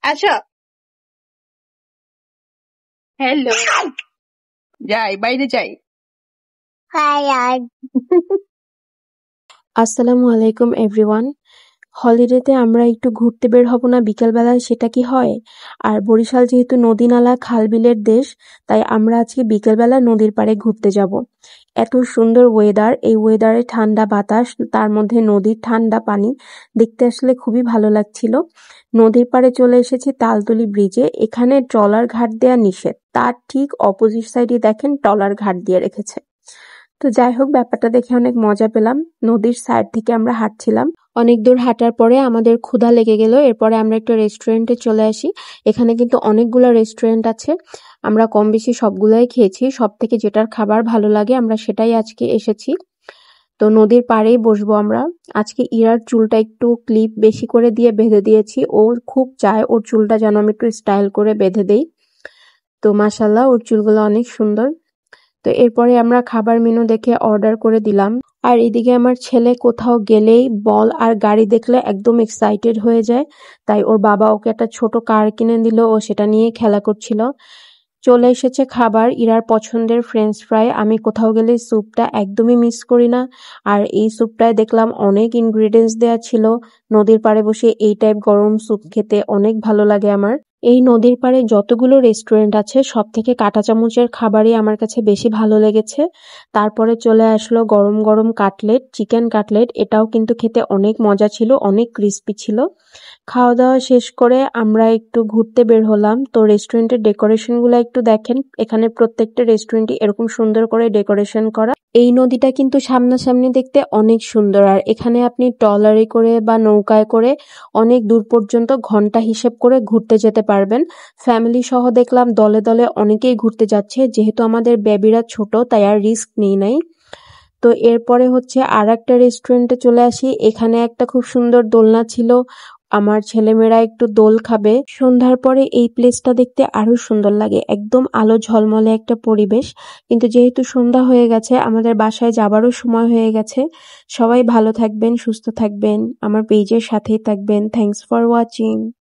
আচ্ছা, হ্যালো, যাই বাইরে যাই। আসসালামু আলাইকুম এভরিওয়ান। হলিডেতে আমরা একটু ঘুরতে বের হব না বিকেলবেলায়, সেটা কি হয়? আর বরিশাল যেহেতু নদী নালা খাল বিলের দেশ, তাই আমরা আজকে বিকেলবেলা নদীর পাড়ে ঘুরতে যাব। এত সুন্দর ওয়েদার, এই ওয়েদারে ঠান্ডা বাতাস, তার মধ্যে নদীর ঠান্ডা পানি দেখতে আসলে খুবই ভালো লাগছিল। নদীর পাড়ে চলে এসেছি তালতলি ব্রিজে। এখানে ট্রলার ঘাট দেয়া নিষেধ, তার ঠিক অপোজিট সাইডে দেখেন ট্রলার ঘাট দিয়ে রেখেছে। তো যাই হোক, ব্যাপারটা দেখে অনেক মজা পেলাম। নদীর সাইড থেকে আমরা হাঁটছিলাম। অনেক দূর হাঁটার পরে আমাদের ক্ষুধা লেগে গেল। এরপরে আমরা একটা রেস্টুরেন্টে চলে আসি। এখানে কিন্তু অনেকগুলো রেস্টুরেন্ট আছে, আমরা কম বেশি সবগুলাই খেয়েছি। সব থেকে যেটার খাবার ভালো লাগে আমরা সেটাই আজকে এসেছি। তো নদীর পাড়েই বসবো আমরা। আজকে ইরার চুলটা একটু ক্লিপ বেশি করে দিয়ে বেঁধে দিয়েছি। ও খুব চায় ওর চুলটা যেন আমি একটু স্টাইল করে বেঁধে দেই। তো মাশাল্লাহ, ওর চুলগুলো অনেক সুন্দর। তো এরপরে আমরা খাবার মেনু দেখে অর্ডার করে দিলাম। আর এদিকে আমার ছেলে কোথাও গেলেই বল আর গাড়ি দেখলে একদম এক্সাইটেড হয়ে যায়, তাই ওর বাবা ওকে একটা ছোট কার কিনে দিল, ও সেটা নিয়েই খেলা করছিল। চলে এসেছে খাবার, ইরার পছন্দের ফ্রেঞ্চ ফ্রাই। আমি কোথাও গেলে স্যুপটা একদমই মিস করি না। আর এই স্যুপটায় দেখলাম অনেক ইনগ্রিডিয়েন্টস দেওয়া ছিল। নদীর পাড়ে বসে এই টাইপ গরম স্যুপ খেতে অনেক ভালো লাগে আমার। এই নদীর পাড়ে যতগুলো রেস্টুরেন্ট আছে সব থেকে কাঁটা চামচের খাবারই আমার কাছে বেশি ভালো লেগেছে। তারপরে চলে আসলো গরম গরম কাটলেট, চিকেন কাটলেট। এটাও কিন্তু খেতে অনেক মজা ছিল, অনেক ক্রিস্পি ছিল। খাওয়া দাওয়া শেষ করে আমরা একটু ঘুরতে বের হলাম। তো রেস্টুরেন্টের ডেকোরেশন গুলো একটু দেখেন। এখানে প্রত্যেকটা রেস্টুরেন্টই এরকম সুন্দর করে ডেকোরেশন করা। এই নদীটা কিন্তু সামনাসামনি দেখতে অনেক সুন্দর। আর এখানে আপনি ট্রলারে করে বা নৌকায় করে অনেক দূর পর্যন্ত ঘন্টা হিসেব করে ঘুরতে যেতে পারবেন। ফ্যামিলি সহ দেখলাম দলে দলে অনেকেই ঘুরতে যাচ্ছে। যেহেতু আমাদের বেবিরা ছোট, তাই আর রিস্ক নেই নাই। তো এরপরে হচ্ছে আর একটা রেস্টুরেন্টে চলে আসি। এখানে একটা খুব সুন্দর দোলনা ছিল, আমার ছেলেমেয়েরা একটু দোল খাবে। সন্ধ্যার পরে এই প্লেসটা দেখতে আরো সুন্দর লাগে, একদম আলো ঝলমলে একটা পরিবেশ। কিন্তু যেহেতু সন্ধ্যা হয়ে গেছে, আমাদের বাসায় যাবারও সময় হয়ে গেছে। সবাই ভালো থাকবেন, সুস্থ থাকবেন, আমার পেজের সাথেই থাকবেন। Thanks for watching.